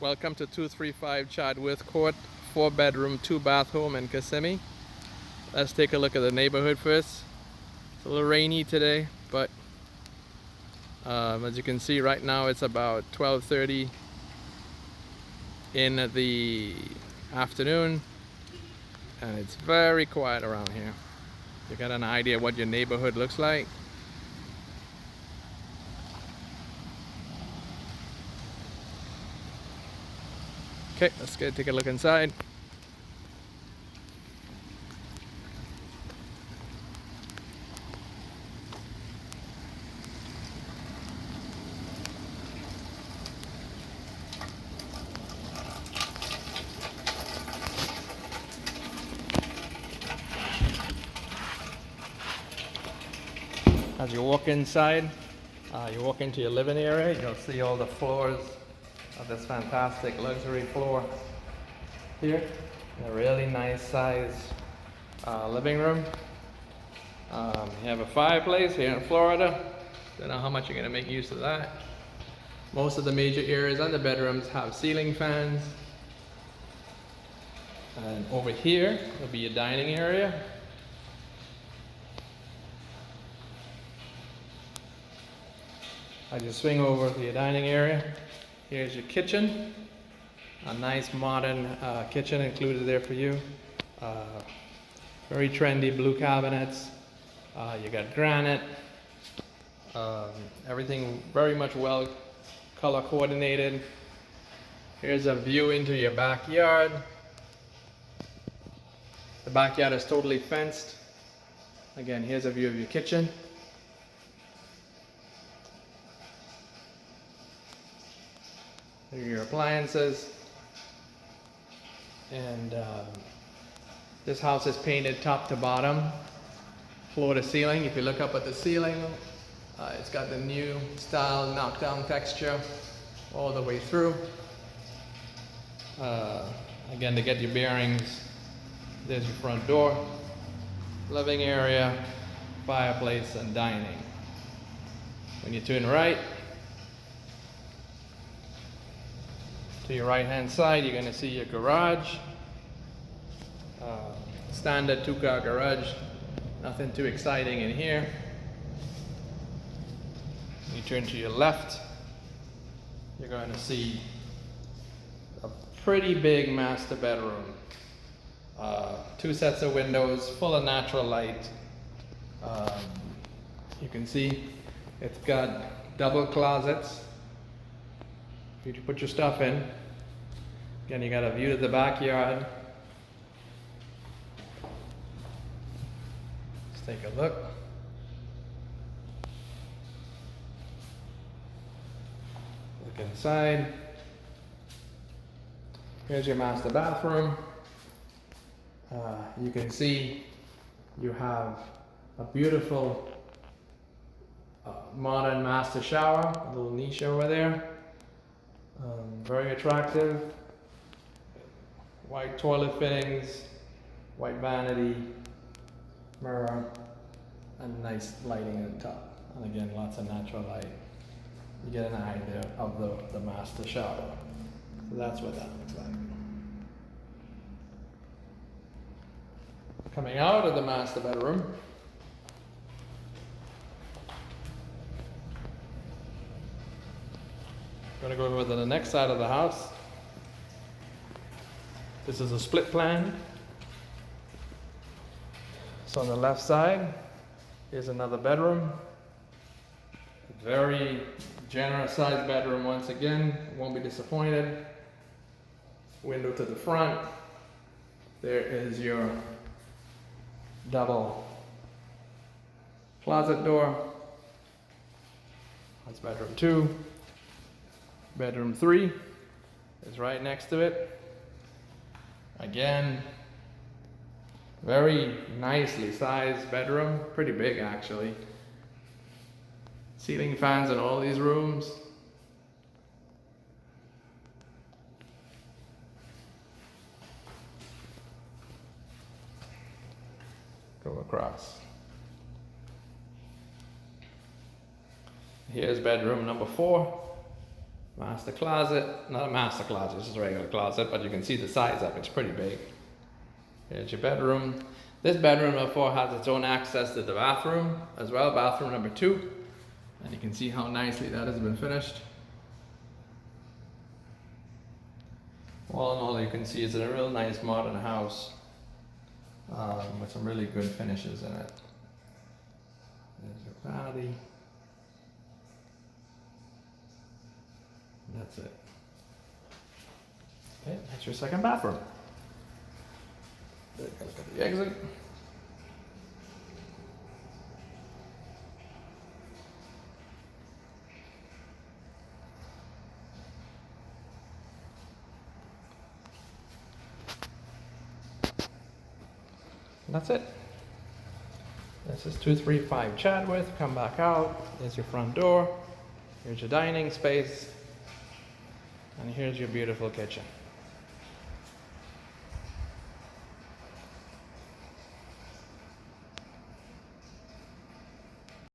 Welcome to 235 Chadworth Court, 4-bedroom, 2-bathroom in Kissimmee. Let's take a look at the neighborhood first. It's a little rainy today, but as you can see right now it's about 12:30 in the afternoon and it's very quiet around here. You got an idea what your neighborhood looks like. Okay, let's go take a look inside. As you walk inside, you walk into your living area, you'll see all the floors of this fantastic luxury floor here. A really nice size living room. You have a fireplace here in Florida. Don't know how much you're going to make use of that. Most of the major areas and the bedrooms have ceiling fans. And over here will be your dining area. As you swing over to your dining area, here's your kitchen. A nice modern kitchen included there for you. Very trendy blue cabinets. You got granite. Everything very much well color coordinated. Here's a view into your backyard. The backyard is totally fenced. Again, here's a view of your kitchen. Here are your appliances. And this house is painted top to bottom, floor to ceiling. If you look up at the ceiling, it's got the new style knockdown texture all the way through. Again, to get your bearings, there's your front door, living area, fireplace, and dining. When you turn right, to your right hand side, you're going to see your garage. Standard 2-car garage, nothing too exciting in here. You turn to your left, you're going to see a pretty big master bedroom. 2 sets of windows, full of natural light. You can see it's got double closets for you to put your stuff in. Again, you got a view to the backyard. Let's take a look. Look inside. Here's your master bathroom. You can see you have a beautiful modern master shower, a little niche over there. Very attractive. White toilet fittings, white vanity, mirror, and nice lighting on top. And again, lots of natural light. You get an idea of the master shower. So that's what that looks like. Coming out of the master bedroom, I'm going to go over to the next side of the house. This is a split plan. So on the left side is another bedroom. Very generous sized bedroom once again. Won't be disappointed. Window to the front. There is your double closet door. That's bedroom 2. Bedroom 3 is right next to it. Again, very nicely sized bedroom, pretty big actually. Ceiling fans in all these rooms. Go across. Here's bedroom number 4. Master closet, not a master closet, it's just a regular closet, but you can see the size of it, it's pretty big. Here's your bedroom. This bedroom number 4 has its own access to the bathroom as well, bathroom number 2. And you can see how nicely that has been finished. All in all, you can see it's a real nice modern house with some really good finishes in it. There's your body. That's it. Okay, that's your second bathroom. Take a look at the exit. And that's it. This is 235 Chadworth. Come back out. There's your front door. Here's your dining space. And here's your beautiful kitchen.